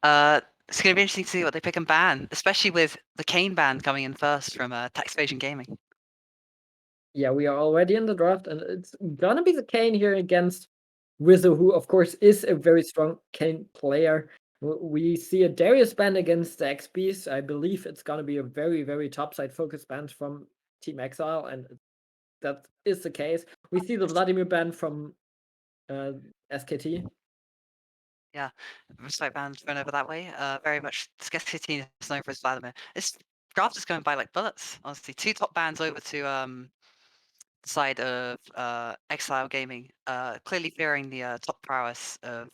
It's going to be interesting to see what they pick and ban, especially with the Kane ban coming in first from Tax Evasion Gaming. Yeah, we are already in the draft, and it's gonna be the Kane here against Wizzo, who of course is a very strong Kane player. We see a Darius ban against the xthexbeast. I believe it's gonna be a very, very topside focused ban from Team Exile, and that is the case. We see the Vladimir ban from SkT. Yeah, respect bans run over that way. Very much SkT is known for his Vladimir. This draft is going by like bullets, honestly. 2 top bans over to the side of Exile Gaming, clearly fearing the top prowess of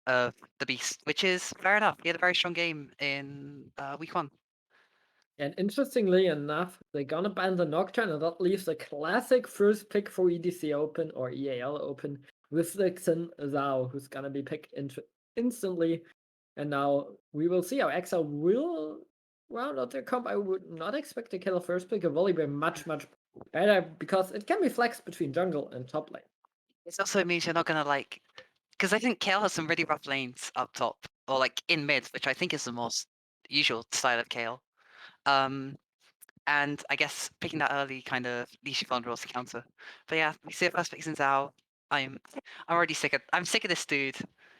the Beast, which is fair enough. He had a very strong game in week 1. And interestingly enough, they're gonna ban the Nocturne, and that leaves a classic first pick for EDC Open or EAL Open with the Zhao, who's gonna be picked instantly. And now we will see how Exile will round out their comp. I would not expect to kill a first pick. A Volibear much better because it can be flexed between jungle and top lane. It also means you're not gonna like, because I think Kale has some really rough lanes up top or like in mid, which I think is the most usual style of Kale. And I guess picking that early kind of leaves you vulnerable to counter. But yeah, we see the first picks in Zhao. I'm already sick of this dude.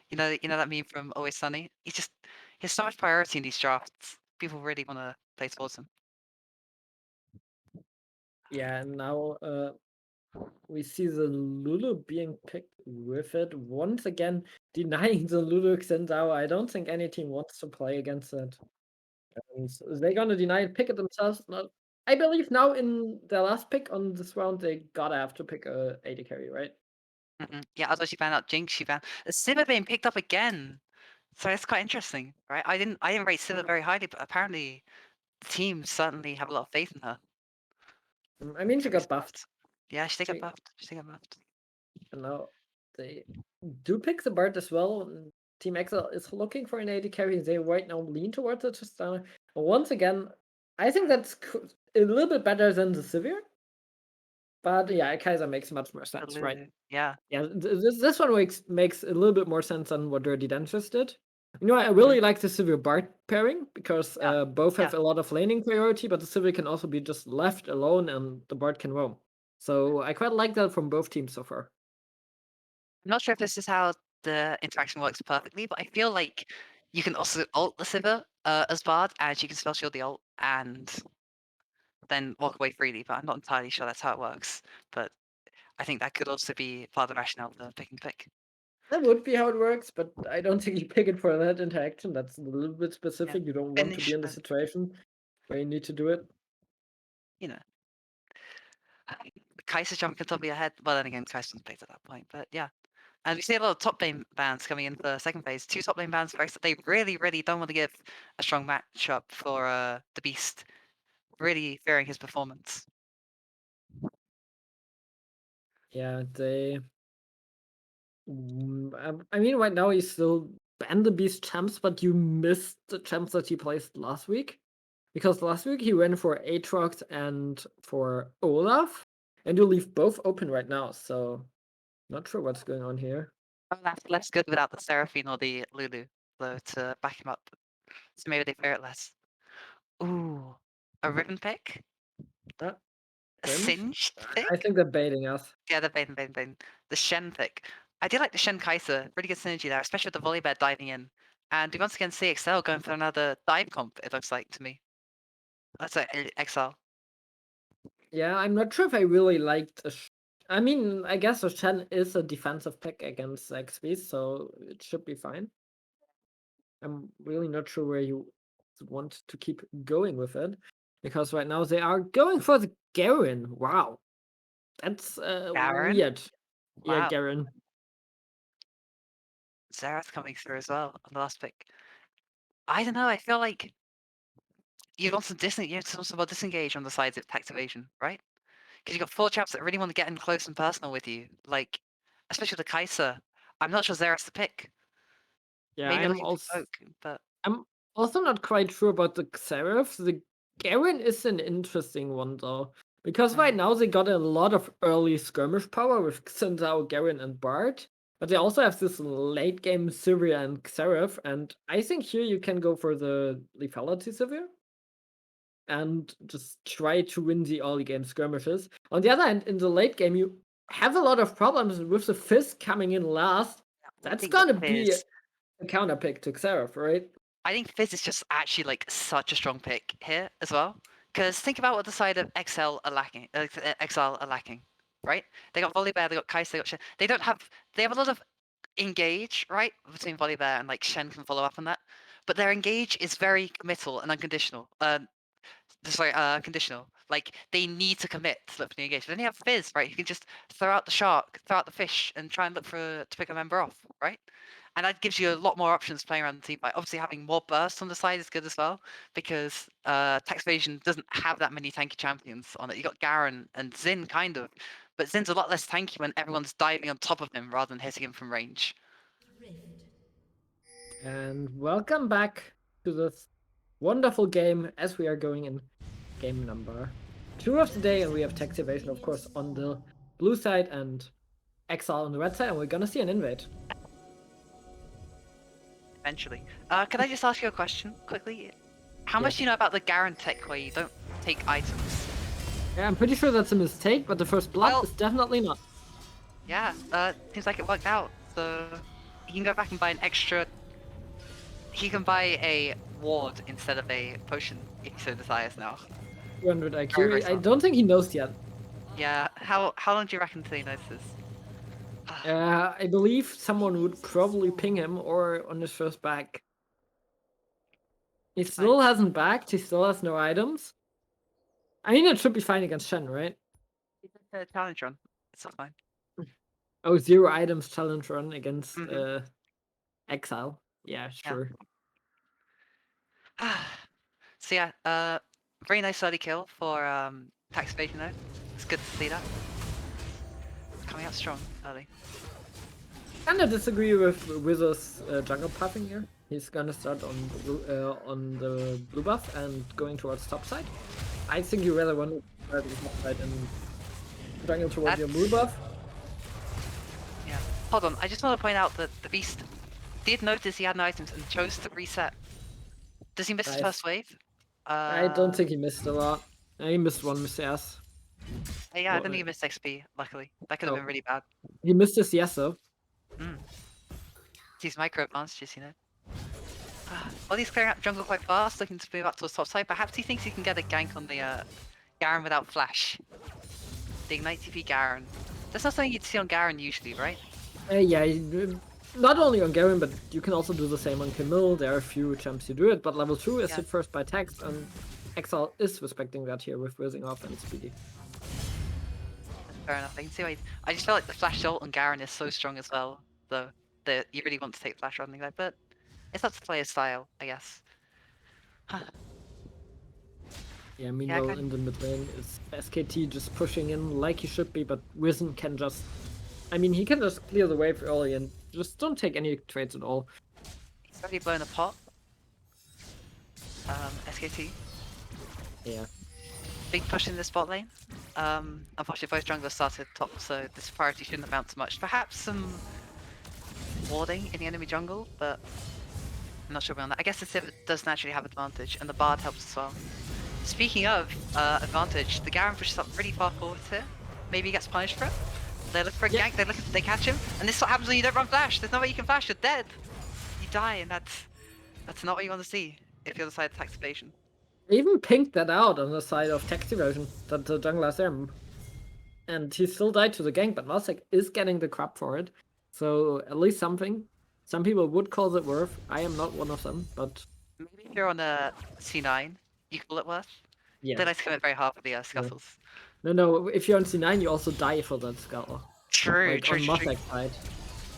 You know that meme from Always Sunny? He has so much priority in these drafts. People really want to play towards him. Yeah, and now we see the Lulu being picked with it. Once again, denying the Lulu Xendao. I don't think any team wants to play against it. And they're gonna deny it, pick it themselves. I believe now in their last pick on this round, they gotta have to pick a AD carry, right? Yeah, otherwise you found out Jinx, you found Sivir being picked up again. So it's quite interesting, right? I didn't rate Sivir very highly, but apparently the team certainly have a lot of faith in her. I mean, she got buffed. Yeah, she got buffed. She got buffed. And now they do pick the Bard as well. Team Exile is looking for an AD carry. They right now lean towards it. Once again, I think that's a little bit better than the Sivir. But yeah, Kai'Sa makes much more sense, right? Yeah. Yeah, this one makes a little bit more sense than what Dirty Dentures did. You know, I really like the Sivir Bard pairing because both have a lot of laning priority, but the Sivir can also be just left alone and the Bard can roam. So I quite like that from both teams so far. I'm not sure if this is how the interaction works perfectly, but I feel like you can also ult the Sivir as Bard, and you can spell shield the ult and then walk away freely, but I'm not entirely sure that's how it works. But I think that could also be part of the rationale of the pick. That would be how it works, but I don't think you pick it for that interaction. That's a little bit specific. You don't want to be in the situation where you need to do it. You know. Kai'Sa jumping on top of your head. Well, then again, Kai'Sa's played at that point, but yeah. And we see a lot of top lane bans coming in for the second phase. 2 top lane bans. They really, really don't want to give a strong matchup for the Beast. Really fearing his performance. Yeah, they. I mean, right now he's still ban the Beast champs, but you missed the champs that he placed last week. Because last week he went for Aatrox and for Olaf, and you leave both open right now, so not sure what's going on here. Olaf's less good without the Seraphine or the Lulu, though, to back him up. So maybe they fear it less. Ooh, a ribbon pick? A singed pick? I think they're baiting us. Yeah, they're baiting. The Shen pick. I do like the Shen Kai'Sa. Really good synergy there, especially with the Volibear diving in. And we once again see EXL going for another dive comp, it looks like to me. That's like Exile. Yeah, I'm not sure if I really liked. I mean, I guess the Shen is a defensive pick against XP, so it should be fine. I'm really not sure where you want to keep going with it, because right now they are going for the Garen. Wow, that's weird. Wow. Yeah, Garen. Xerath coming through as well on the last pick. I don't know. I feel like you want some more disengage on the sides of Tax Evasion, right? Because you've got 4 chaps that really want to get in close and personal with you, like especially the Kai'Sa. I'm not sure Xerath's the pick. Yeah, Maybe I'm also but I'm also not quite sure about the Xerath. The Garen is an interesting one though, because right now they got a lot of early skirmish power with Xendao, Garen, and Bard. But they also have this late game Sivir and Xerath, and I think here you can go for the lethality Sivir and just try to win the early game skirmishes. On the other hand, in the late game, you have a lot of problems with the Fizz coming in last. I That's think that gonna be Fizz. a counter pick to Xerath, right? I think Fizz is just actually like such a strong pick here as well. Because think about what the side of XL are lacking, Exile are lacking, right? They got Volibear, they got Kai'Sa, they got Shen. They don't have. They have a lot of engage, right, between Volibear and like Shen can follow up on that. But their engage is very committal and unconditional. Conditional. Like they need to commit to look for the engage. But then you have Fizz, right? You can just throw out the shark, throw out the fish, and try and look for to pick a member off, right? And that gives you a lot more options playing around the team fight. Obviously, having more burst on the side is good as well because Tax Evasion doesn't have that many tanky champions on it. You got Garen and Xin kind of, but Zin's a lot less tanky when everyone's diving on top of him rather than hitting him from range. And welcome back to this wonderful game as we are going in game number 2 of the day, and we have Tax Evasion, of course, on the blue side and Exile on the red side, and we're gonna see an invade. Eventually. Can I just ask you a question quickly? How much do you know about the Garen tech where you don't take items? Yeah, I'm pretty sure that's a mistake, but the first blood Well- is definitely not. Yeah, seems like it worked out. So he can go back and buy an extra. He can buy a ward instead of a potion if he so desires now. 200 IQ. Very I don't think he knows yet. Yeah. How long do you reckon until he notices? I believe someone would probably ping him or on his first back. He still hasn't backed. He still has no items. I mean, it should be fine against Shen, right? He did a challenge run. It's all fine. Oh, 0 items challenge run against Mhm. Exile. Yeah, sure. So yeah, very nice early kill for Tax Evasion though. It's good to see that. Coming out strong early. Kinda disagree with Wizard's jungle pathing here. He's gonna start on the blue buff and going towards top side. I think you rather want to start on the top side and jungle towards your blue buff. Yeah. Hold on, I just want to point out that the beast did notice he had no items and chose to reset. Does he miss his first wave? I don't think he missed a lot. He missed one miss, yes. Yeah, I don't think he missed XP, luckily. That could have been really bad. He missed his yes, though. These micro advantages, you know. Well, he's clearing out jungle quite fast, looking to move up towards top side. Perhaps he thinks he can get a gank on the Garen without flash. The Ignite TP Garen. That's not something you'd see on Garen usually, right? Yeah, not only on Garen, but you can also do the same on Camille. There are a few champs who do it, but level 2 is hit first by text, and Exile is respecting that here with Wissingofff and Speedy. Fair enough. I can see why. I just feel like the flash ult on Garen is so strong as well, though. That you really want to take flash or something like that, but it's up to player's style, I guess. Yeah, meanwhile in the mid lane is SkT just pushing in like he should be, but Rìsén can just... I mean, he can just clear the wave early and just don't take any trades at all. He's already blown a pot. SkT. Yeah. Big push in the spot lane. Unfortunately both junglers started top, so this priority shouldn't have bounced much. Perhaps some warding in the enemy jungle, but I'm not sure about that. I guess the Sivir does naturally have advantage, and the Bard helps as well. Speaking of advantage, the Garen pushes up pretty far forward here. Maybe he gets punished for it. They look for a gank, they catch him, and this is what happens when you don't run flash. There's no way you can flash, you're dead. You die, and that's not what you want to see if you're the side of Tax Evasion. I even pinked that out on the side of Tax Evasion, that the jungler has him. And he still died to the gank, but Mossack is getting the crap for it. So at least something. Some people would call it worth. I am not one of them, but... Maybe if you're on a C9, you call it worth. Yeah. They like to commit very hard for the scuttles. No, if you're on C9, you also die for that scuttle. True, like true, on Mossack's side.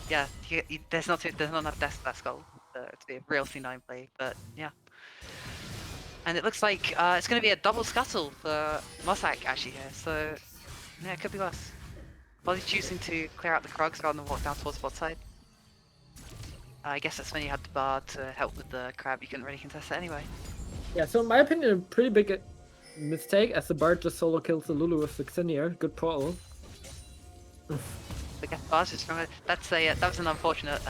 Yeah, there's not enough deaths for that skull to be a real C9 play, but yeah. And it looks like it's going to be a double scuttle for Mossack actually here, so yeah, it could be worse. Probably choosing to clear out the Krugs rather than walk down towards bot side. I guess that's when you had the Bard to help with the crab, you couldn't really contest it anyway. Yeah, so in my opinion, a pretty big mistake as the Bard just solo kills the Lulu with the Xenia. Good portal. The guest bars is stronger. That's a that was an unfortunate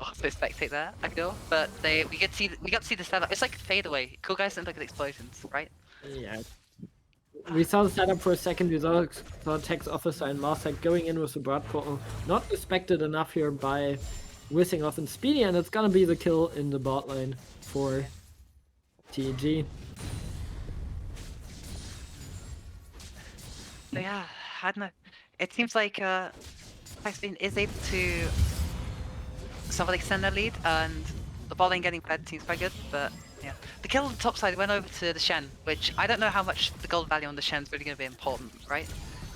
also spectate there, I feel. But we got to see the setup. It's like fadeaway. Cool guys don't look at explosions, right? Yeah. We saw the setup for a second. We saw Tech's officer and Mossack going in with the broad portal. Not respected enough here by Wissingofff and Speedy, and it's gonna be the kill in the bot lane for TEG. So yeah, I don't know. It seems like Speedy is able to somewhat extend their lead, and the bot lane getting fed seems quite good, but yeah. The kill on the top side went over to the Shen, which I don't know how much the gold value on the Shen's really going to be important, right?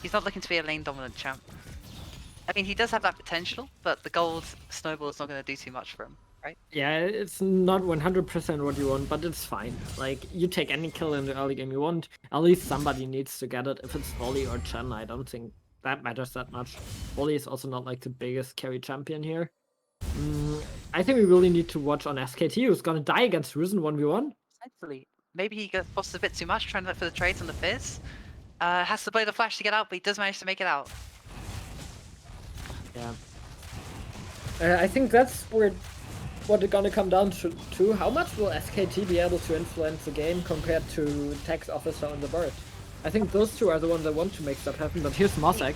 He's not looking to be a lane dominant champ. I mean, he does have that potential, but the gold snowball is not going to do too much for him, right? Yeah, it's not 100% what you want, but it's fine. Like, you take any kill in the early game you want, at least somebody needs to get it. If it's Volley or Chen, I don't think that matters that much. Volley is also not like the biggest carry champion here. I think we really need to watch on SkT, who's gonna die against Rìsén 1v1. Essentially, maybe he got forced a bit too much trying to look for the trades on the Fizz. Has to play the flash to get out, but he does manage to make it out. Yeah. I think that's what it's gonna come down to. How much will SkT be able to influence the game compared to Tech's officer on the board? I think those two are the ones that want to make stuff happen, but here's Mossack.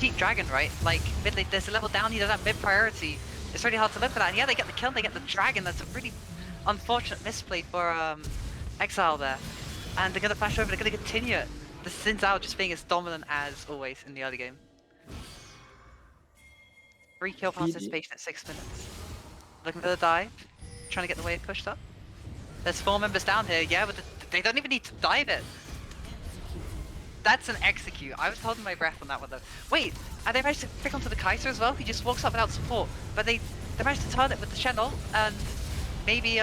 Deep Dragon, right? Like, mid lane, there's a level down, he does have mid priority. It's really hard to live for that. And yeah, they get the kill, they get the Dragon. That's a really unfortunate misplay for Exile there. And they're going to flash over, they're going to continue it. The Zhao just being as dominant as always in the early game. 3 kill participation at 6 minutes. Looking for the dive, trying to get the wave pushed up. There's 4 members down here, yeah, but they don't even need to dive it. That's an execute. I was holding my breath on that one though. Wait, and they managed to pick onto the Kai'Sa as well. He just walks up without support. But they managed to turn it with the Shen ult, and maybe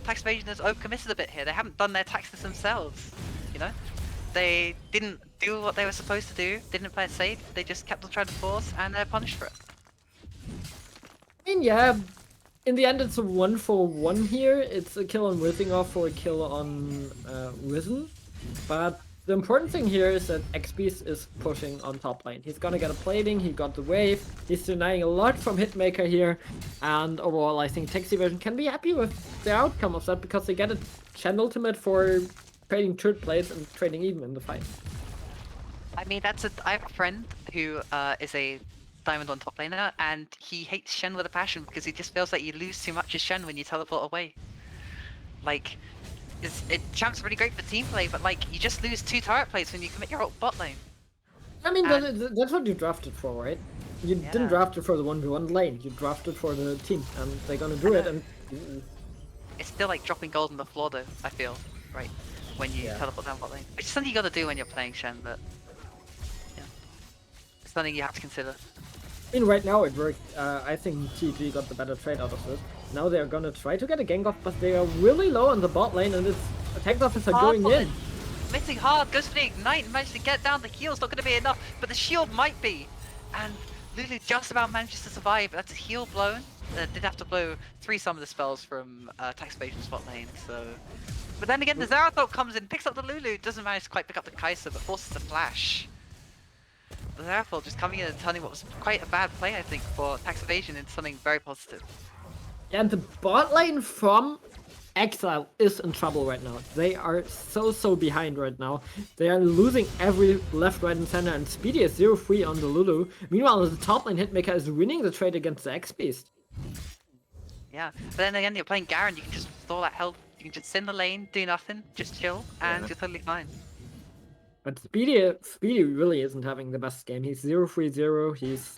Tax Evasion has overcommitted a bit here. They haven't done their taxes themselves, you know? They didn't do what they were supposed to do, didn't play it safe, they just kept on trying to force, and they're punished for it. I mean, yeah, in the end it's a 1-for-1 here. It's a kill on Wissingofff for a kill on Rìsén, but the important thing here is that xthexbeast is pushing on top lane. He's gonna get a plating, he got the wave, he's denying a lot from Hitmaker here, and overall I think TEG Evasion can be happy with the outcome of that because they get a Shen ultimate for trading third place and trading even in the fight. I mean, I have a friend who is a diamond on top laner, and he hates Shen with a passion because he just feels like you lose too much as Shen when you teleport away. Like, Champ's really great for team play, but like, you just lose 2 turret plays when you commit your ult bot lane. I mean, that's what you drafted for, right? You didn't draft it for the 1v1 lane, you drafted for the team, and they're gonna do it, and... It's still like dropping gold on the floor though, I feel, right? When you teleport down bot lane. Which is something you gotta do when you're playing Shen, but... yeah. It's something you have to consider. I mean, right now it worked. I think TEG got the better trade out of this. Now they're gonna try to get a gank off, but they are really low on the bot lane, and it's attack officer going in. Missing hard, goes for the ignite, and manages to get down. The heal's not gonna be enough, but the shield might be. And Lulu just about manages to survive. That's a heal blown. Did have to blow 3 some of the spells from Tax Evasion's bot lane, so... But then again, the Xerath comes in, picks up the Lulu, doesn't manage to quite pick up the Kai'Sa, but forces the flash. The Xerath just coming in and turning what was quite a bad play, I think, for Tax Evasion into something very positive. And the bot lane from Exile is in trouble right now. They are so behind right now. They are losing every left, right, and center, and Speedy is 0-3 on the Lulu. Meanwhile, the top lane Hitmaker is winning the trade against the XBeast. Yeah, but then again, you're playing Garen, you can just store that health, you can just sit in the lane, do nothing, just chill, and you're totally fine. But Speedy really isn't having the best game. He's 0-3-0, he's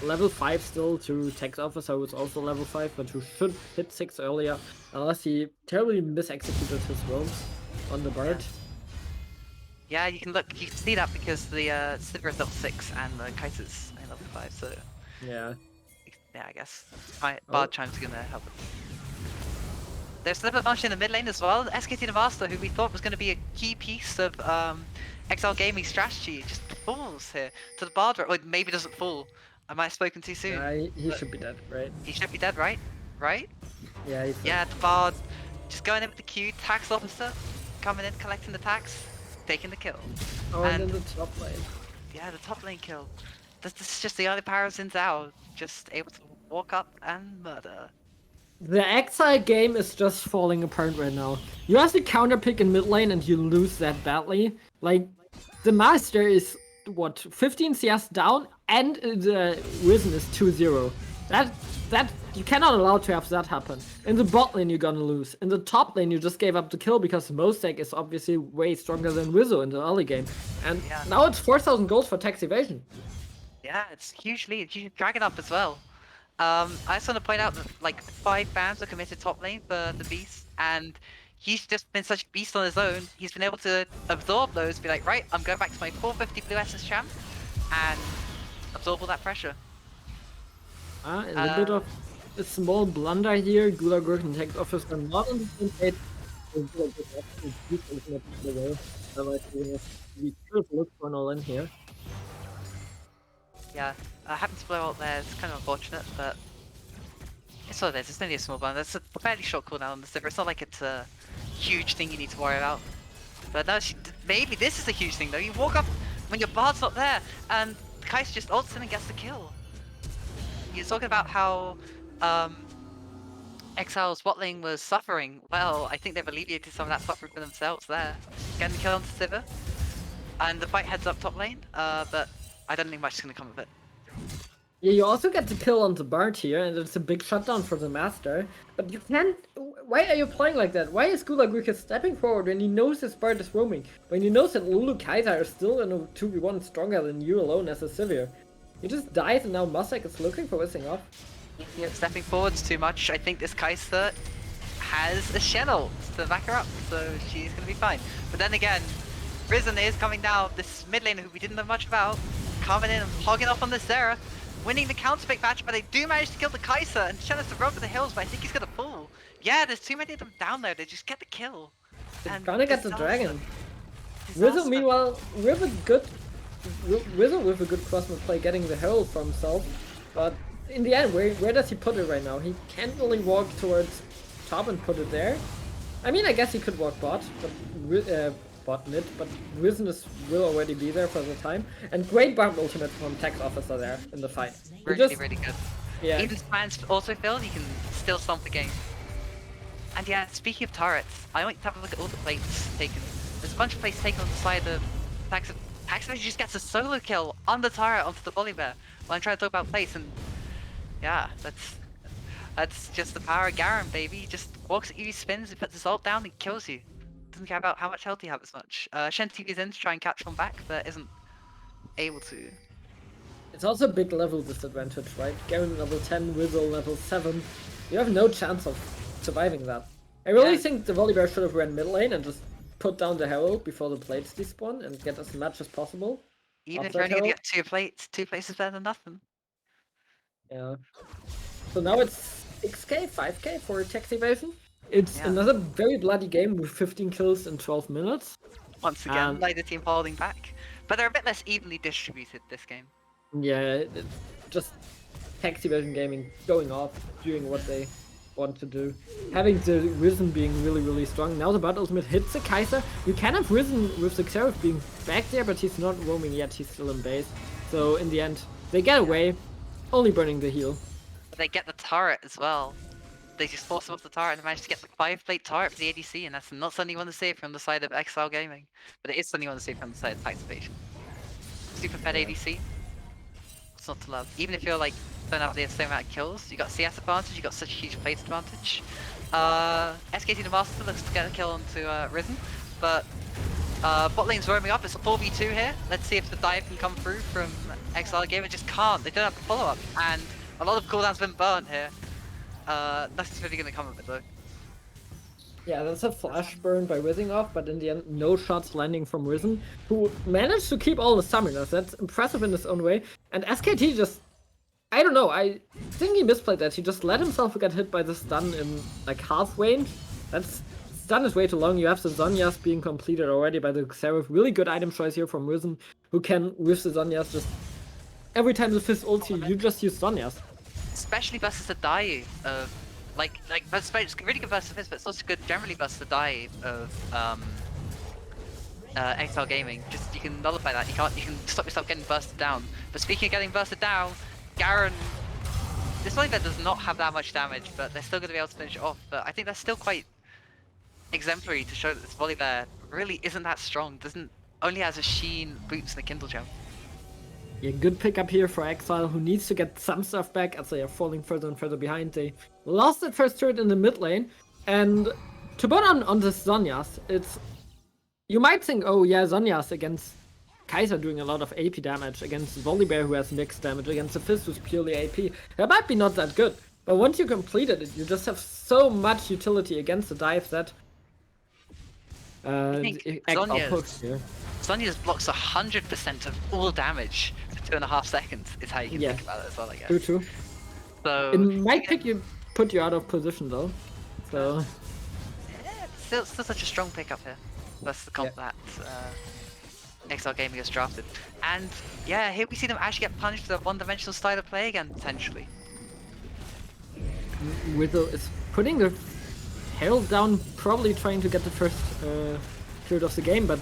level 5 still to Tech's officer, who's also level 5, but who should hit 6 earlier, unless he terribly misexecuted his rolls on the board. Yeah, you can see that because the Sivir is level 6 and the Kai'Sa's level 5, so... Yeah. Yeah, I guess. Bard Chime's gonna help it. There's a little advantage in the mid lane as well. SkT THE MASTER, who we thought was going to be a key piece of Exile gaming strategy, just falls here to the Bard, or maybe doesn't fall. I might have spoken too soon. Yeah, he should be dead, right? He should be dead, right? Right? Yeah, he's dead. Yeah, the Bard just going in with the Q, tax officer, coming in, collecting the tax, taking the kill. Oh, and then the top lane. Yeah, the top lane kill. This is just the early powers in Zhao, just able to walk up and murder. The Exile game is just falling apart right now. You have the counter pick in mid lane and you lose that badly. Like, the Master is, what, 15 CS down and the Rìsén is 2-0. That, you cannot allow to have that happen. In the bot lane you're gonna lose. In the top lane you just gave up the kill because Mossack is obviously way stronger than Wizzo in the early game. And now it's 4,000 gold for tax evasion. Yeah, it's huge lead. You should drag it up as well. I just want to point out that like 5 fans are committed top lane for the beast, and he's just been such a beast on his own. He's been able to absorb those, be like, right, I'm going back to my 450 blue SS champ, and absorb all that pressure. A little bit of a small blunder here. Gulagurke and Tech Office are not on the same page. Otherwise, we could look for an all-in here. Yeah, having to blow out there is kind of unfortunate, but it's what it is. It's only a small blunder. It's a fairly short cooldown on the Sivir. It's not like it's a huge thing you need to worry about. But no, maybe this is a huge thing though. You walk up when your bard's not there, and Kai'sa just ults in and gets the kill. You're talking about how Exile's bot lane was suffering. Well, I think they've alleviated some of that suffering for themselves there. Getting the kill onto Sivir, and the fight heads up top lane. But I don't think much is going to come of it. Yeah, you also get the kill on the Bard here, and it's a big shutdown for the Master. But you can't... Why are you playing like that? Why is Gulagurke stepping forward when he knows his Bard is roaming? When he knows that Lulu Kai'sa are still in a 2v1 stronger than you alone as a Sivir? He just dies and now Mossack is looking for Wissingofff. Yeah, stepping forwards too much. I think this Kai'sa has a Shen ult to back her up, so she's going to be fine. But then again, Rìsén is coming down, this mid laner who we didn't know much about, coming in and hogging off on the Xerath, winning the counter pick match, but they do manage to kill the Kai'sa, and Shen has to run for the hills, but I think he's gonna fall. Yeah, there's too many of them down there, they just get the kill. They're gonna get the dragon. Rìsén, meanwhile, with a good crossmid play getting the herald for himself, but in the end, where does he put it right now? He can't really walk towards top and put it there. I mean, I guess he could walk bot, but bot mid, but Rìsén will already be there for the time. And great bot ultimate from Tech Officer there in the fight. Really, really good. Yeah. Even if plans also failed, you can still stomp the game. And yeah, speaking of turrets, I want you to have a look at all the plates taken. There's a bunch of plates taken on the side of Tax just gets a solo kill on the turret onto the Volibear while I'm trying to talk about plates, and yeah, that's just the power of Garen, baby. He just walks at you, spins, and puts his ult down and kills you. Doesn't care about how much health you have as much. Shen TV's in to try and catch one back, but isn't able to. It's also a big level disadvantage, right? Garen level 10, Wizzo level 7. You have no chance of surviving that. I really think the Volibear should have ran mid lane and just put down the herald before the plates despawn and get as much as possible. Even if you're only gonna get 2 plates is better than nothing. Yeah. So now it's 6k, 5k for Tax Evasion. It's another very bloody game with 15 kills in 12 minutes. Once again, like the team holding back. But they're a bit less evenly distributed this game. Yeah, it's just Tax Evasion gaming going off, doing what they want to do. Having the Rìsén being really, really strong. Now the bot ultimate hits the Kai'sa. You can have Rìsén with the Xerath being back there, but he's not roaming yet, he's still in base. So in the end, they get away, only burning the heal. But they get the turret as well. They just force him off the turret and manage to get the 5-plate turret for the ADC, and that's not something you want to see from the side of Exile Gaming. But it is something you want to see from the side of Tax Evasion. Super fed ADC. It's not to love. Even if you're like, don't have the same amount of kills, you got CS advantage, you got such a huge plate advantage. SkT the Master looks to get a kill onto Rìsén, but bot lane's roaming up, it's a 4v2 here. Let's see if the dive can come through from Exile Gaming. It just can't, they don't have the follow-up, and a lot of cooldowns been burnt here. Nothing's really gonna come of it though. Yeah, that's a flash burn by Wissingofff, but in the end, no shots landing from Rìsén, who managed to keep all the summoners. That's impressive in his own way. And SkT just, I don't know, I think he misplayed that. He just let himself get hit by the stun in like half range. Stun is way too long. You have the Zhonya's being completed already by the Xerath. Really good item choice here from Rìsén, who can, with the Zhonya's, just every time the Fizz ults you just use Zhonya's. Especially versus the die of it's really good versus Fizz, but it's also good generally versus the die of Exile Gaming. Just you can nullify that. You can stop yourself getting bursted down. But speaking of getting bursted down, Garen. This Volibear does not have that much damage, but they're still going to be able to finish it off. But I think that's still quite exemplary to show that this Volibear really isn't that strong. Doesn't only has a Sheen, Boots, and a Kindle Gem. Yeah, good pickup here for Exile, who needs to get some stuff back as they are falling further and further behind. They lost that first turret in the mid lane, and to put on this Zhonya's, it's... You might think, oh yeah, Zhonya's against Kai'Sa doing a lot of AP damage, against Volibear who has mixed damage, against the Fizz who's purely AP. That might be not that good, but once you completed it, you just have so much utility against the dive that I think Exile pokes here. Zhonya's blocks 100% of all damage for 2.5 seconds, is how you can think about it as well, I guess. True. So, it might put you out of position though. So still such a strong pickup here. That's the comp that Exile Gaming has drafted. And yeah, here we see them actually get punished with a one-dimensional style of play again, potentially. Widow is putting the Herald down, probably trying to get the first turret of the game, but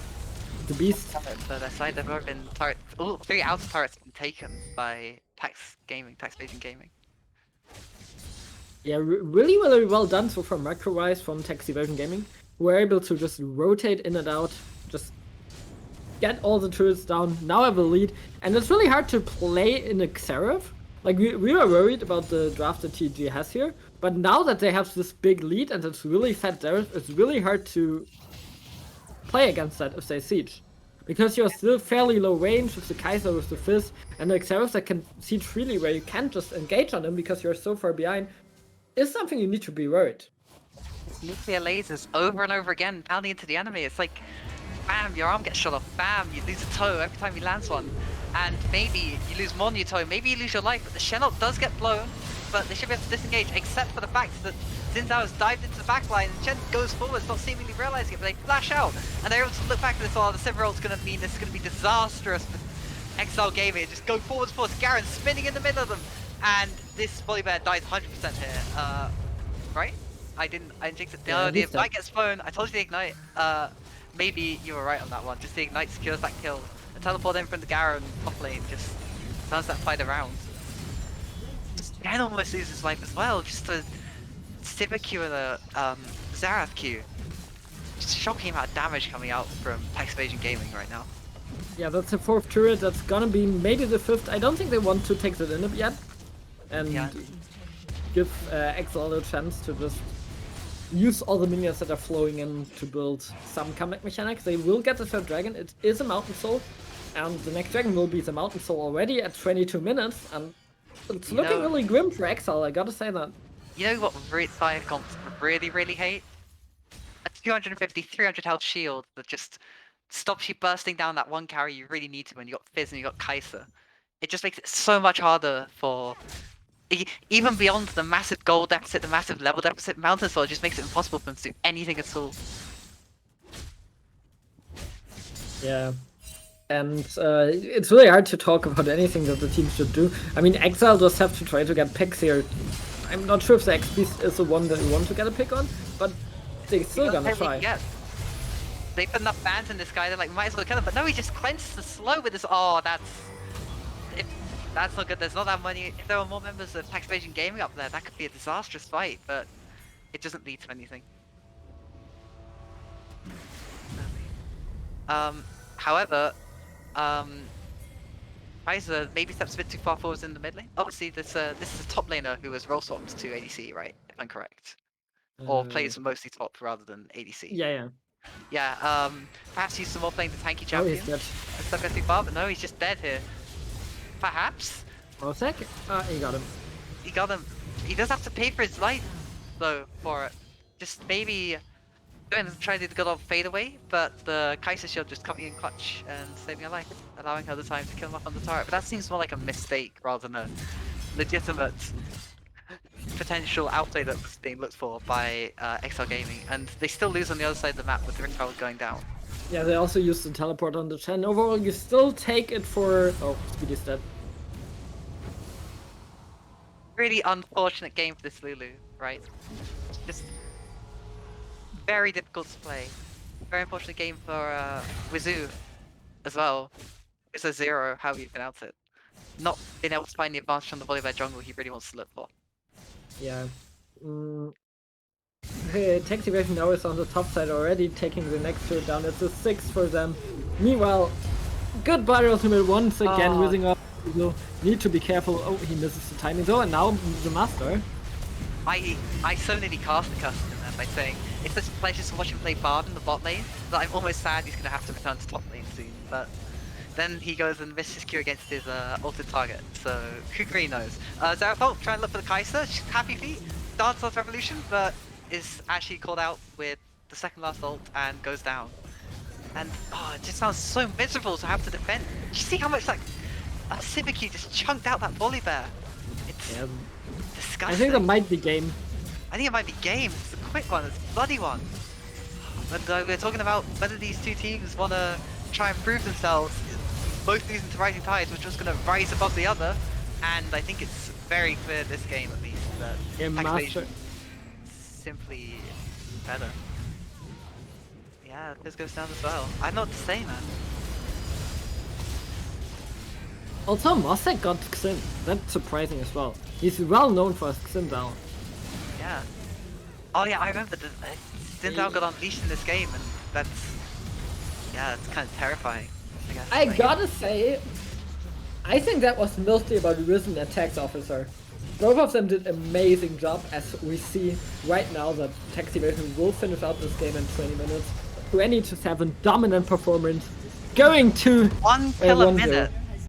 the Beast... So their side, they've already been turret... All 3 outer turrets have been taken by Evasion Gaming. Yeah, really well done so far macro-wise from Evasion Gaming. We're able to just rotate in and out, just get all the turrets down, now have a lead, and it's really hard to play in a Xerath. Like, we were worried about the draft that TEG has here, but now that they have this big lead and it's really fat Xerath, it's really hard to play against that if they siege. Because you're still fairly low range with the Kai'Sa, with the Fizz, and the Xerath that can siege freely where you can't just engage on them because you're so far behind, is something you need to be worried. Nuclear lasers over and over again, pounding into the enemy. It's like, bam, your arm gets shot off, bam, you lose a toe every time he lands one. And maybe you lose more than your toe, maybe you lose your life, but the Shen ult does get blown, but they should be able to disengage, except for the fact that Xin Zhao has dived into the backline, and Shen goes forwards, not seemingly realizing it, but they flash out, and they're able to look back at this, oh, the Sivir ult's gonna mean this is gonna be disastrous for Exile Gaming, just go forwards, Garen spinning in the middle of them, and this Volibear dies 100% here, right? I didn't jinx it. No, the Ignite gets flown. I told you the Ignite. Maybe you were right on that one. Just the Ignite secures that kill. The teleport in from the Garen top lane just turns that fight around. Shen almost loses his life as well. Just a Sivir Q and a Xerath Q. Just shocking amount of damage coming out from Evasion Gaming right now. Yeah, that's the 4th turret. That's gonna be maybe the 5th. I don't think they want to take that in yet. And give Exile a chance to just use all the minions that are flowing in to build some comeback mechanics. They will get the 3rd dragon. It is a Mountain Soul, and the next dragon will be the Mountain Soul already at 22 minutes, and it's looking really grim for Exile, I gotta say that. You know what side comps really hate? A 250, 300 health shield that just stops you bursting down that one carry you really need to when you got Fizz and you got Kai'Sa. It just makes it so much harder for... Even beyond the massive gold deficit, the massive level deficit, Mountain Soul just makes it impossible for them to do anything at all. Yeah. And it's really hard to talk about anything that the team should do. I mean, Exile does have to try to get picks here. I'm not sure if the xthexbeast is the one that we want to get a pick on, but they're still gonna try. They put enough bans in this guy, they're like, might as well kill him, but no, he just cleanses the slow with this. Oh, that's not good. There's not that many. If there were more members of Evasion Gaming up there, that could be a disastrous fight, but it doesn't lead to anything. However, Kai'Sa maybe steps a bit too far forwards in the mid lane. Obviously, this is a top laner who was role swapped to ADC, right? If I'm correct, or plays mostly top rather than ADC. Yeah. Yeah. Perhaps he's some more playing the tanky champion. Oh, he's dead. Instead of too far, but no, he's just dead here. Perhaps. Mossack? He got him. He got him. He does have to pay for his life, though, for it. Just maybe going to try to do the good old fade away, but the Kai'Sa shield just coming in clutch and saving her life, allowing her the time to kill him off on the turret. But that seems more like a mistake rather than a legitimate potential outplay that was being looked for by Exile Gaming. And they still lose on the other side of the map with the Rift Herald going down. Yeah, they also used the teleport on the Shen. Overall, you still take it for... Oh, Speedy's dead. Really unfortunate game for this Lulu, right? Just very difficult to play. very unfortunate game for Wizoo as well. It's a 0, however you pronounce it. Not being able to find the advantage from the Volibear jungle he really wants to look for. Yeah. TEG Evasion now is on the top side already, taking the next turret down. It's a 6 for them. Meanwhile, goodbye ultimate once again. Wissingofff will need to be careful. Oh, he misses the timing though, and now the Master. I so nearly cast the customer there by saying it's such a pleasure to watch him play Bard in the bot lane that I'm almost sad he's going to have to return to top lane soon. But then he goes and misses his Q against his ulted target, so who knows. Xerath trying to look for the Kai'Sa, happy feet, Dance Off Revolution, but is actually called out with the second last ult and goes down. And it just sounds so miserable to have to defend. You see how much like SylvCasts just chunked out that Volibear? It's disgusting. I think that might be game. I think it might be game. It's a quick one. It's a bloody one. And we're talking about whether these two teams want to try and prove themselves. Both losing to Rising Tides, which was going to rise above the other. And I think it's very clear this game, at least, that Evasion simply better. Yeah, Fizz goes down as well. I don't know what to say, man. Also, Mossack got Xin. That's surprising as well. He's well known for his Xin down. Yeah. Oh yeah, I remember the Xin down got unleashed in this game, and that's kind of terrifying. I guess. I gotta say, I think that was mostly about Rìsén and Tax Officer. Both of them did an amazing job, as we see right now that TEG Evasion will finish out this game in 20 minutes. 20 to 7, dominant performance, going to 1 kill a minute.